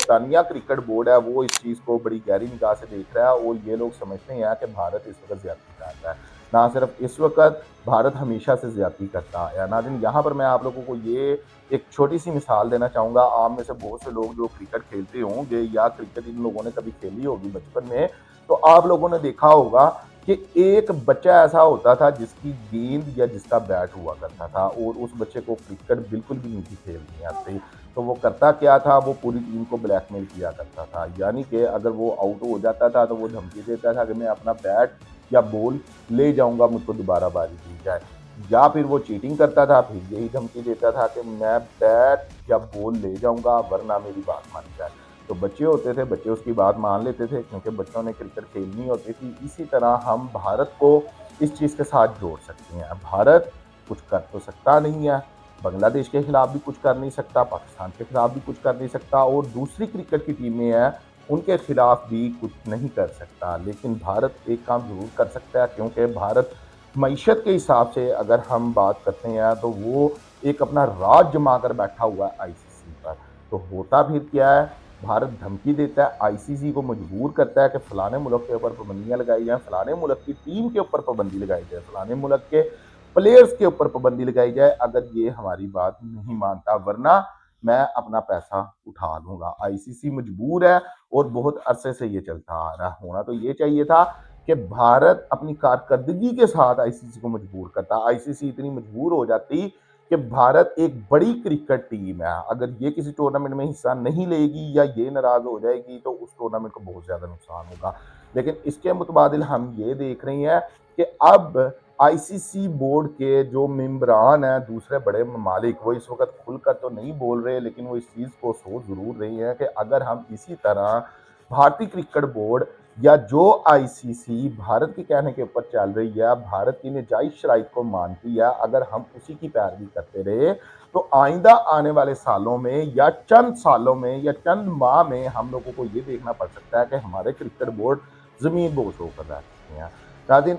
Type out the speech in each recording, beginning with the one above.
बरतानिया cricket board है वो इस चीज़ को बड़ी गहरी निगाह से देख रहा है और ये लोग समझते हैं कि भारत इस वक़्त ज़्यादती कर रहा है। ना सिर्फ इस वक़्त, भारत हमेशा से ज़्यादती करता आया है। नाज़रीन, यहाँ पर मैं आप लोगों को ये एक छोटी-सी मिसाल देना चाहूँगा। आप में से बहुत से लोग जो क्रिकेट खेलते होंगे या क्रिकेट इन लोगों ने कभी खेली होगी बचपन में, तो आप लोगों ने देखा होगा कि एक बच्चा ऐसा होता था जिसकी गेंद या जिसका बैट हुआ करता था और उस बच्चे को क्रिकेट बिल्कुल भी नहीं थी खेलनी आती। तो वो करता क्या था, वो पूरी टीम को ब्लैकमेल किया करता था। यानी कि अगर वो आउट हो जाता था तो वो धमकी देता था कि मैं अपना बैट या बॉल ले जाऊँगा, मुझको दोबारा बारी दी जाए। या फिर वो चीटिंग करता था, फिर यही धमकी देता था कि मैं बैट या बॉल ले जाऊँगा वरना मेरी बात मानी जाए। तो बच्चे होते थे, बच्चे उसकी बात मान लेते थे क्योंकि बच्चों ने क्रिकेट खेलनी होती थी। इसी तरह हम भारत को इस चीज़ के साथ जोड़ सकते हैं। भारत कुछ कर तो सकता नहीं है, बांग्लादेश के खिलाफ भी कुछ कर नहीं सकता, पाकिस्तान के खिलाफ भी कुछ कर नहीं सकता और दूसरी क्रिकेट की टीमें हैं, उनके खिलाफ भी कुछ नहीं कर सकता। लेकिन भारत एक काम ज़रूर कर सकता है क्योंकि भारत मईशत के हिसाब से अगर हम बात करते हैं तो वो एक अपना राज जमा कर बैठा हुआ है आईसीसी पर। तो होता फिर क्या है, भारत धमकी देता है, आईसीसी को मजबूर करता है कि फलाने मुल्क के ऊपर पाबंदियां लगाई जाए, फलाने मुल्क की टीम के ऊपर पाबंदी लगाई जाए, फलाने मुल्क के प्लेयर्स के ऊपर पाबंदी लगाई जाए अगर ये हमारी बात नहीं मानता, वरना मैं अपना पैसा उठा लूंगा। आईसीसी मजबूर है और बहुत अरसे से ये चलता आ रहा है। होना तो ये चाहिए था कि भारत अपनी कारकर्दगी के साथ आईसीसी को मजबूर करता। आईसीसी इतनी मजबूर हो जाती कि भारत एक बड़ी क्रिकेट टीम है, अगर ये किसी टूर्नामेंट में हिस्सा नहीं लेगी या ये नाराज हो जाएगी तो उस टूर्नामेंट को बहुत ज्यादा नुकसान होगा। लेकिन इसके मुतबादिल हम ये देख रहे हैं कि अब आईसीसी बोर्ड के जो मेंबरान हैं दूसरे बड़े ममालिक, वो इस वक्त खुलकर तो नहीं बोल रहे लेकिन वो इस चीज़ को सोच जरूर रही हैं कि अगर हम इसी तरह भारतीय क्रिकेट बोर्ड या जो आईसीसी भारत के कहने के ऊपर चल रही है, भारत की नजायज शराइत को मानती है, अगर हम उसी की पैरवी करते रहे तो आइंदा आने वाले सालों में या चंद सालों में या चंद माह में हम लोगों को ये देखना पड़ सकता है कि हमारे क्रिकेट बोर्ड जमीन बोझ होकर रह सकते हैं। नाज़रीन,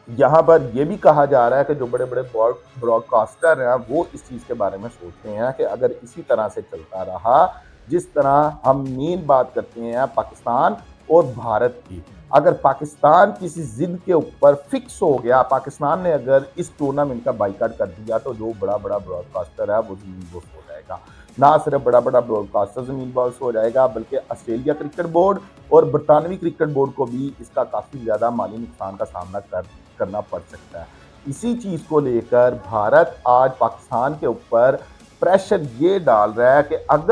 यहाँ पर यह भी कहा जा रहा है कि जो बड़े बड़े ब्रॉडकास्टर हैं वो इस चीज़ के बारे में सोचते हैं कि अगर इसी तरह से चलता रहा, जिस तरह हम मेन बात करते हैं पाकिस्तान और भारत की, अगर पाकिस्तान किसी जिद के ऊपर फिक्स हो गया, पाकिस्तान ने अगर इस टूर्नामेंट का बाइकाट कर दिया तो जो बड़ा बड़ा ब्रॉडकास्टर है वो जमीन बोझ हो जाएगा। ना सिर्फ बड़ा बड़ा ब्रॉडकास्टर जमीन बोझ हो जाएगा बल्कि ऑस्ट्रेलिया क्रिकेट बोर्ड और बरतानवी क्रिकेट बोर्ड को भी इसका काफ़ी ज़्यादा माली नुकसान का सामना करना पड़ सकता है। इसी चीज़ को लेकर भारत आज पाकिस्तान के ऊपर प्रेशर ये डाल रहा है कि अगर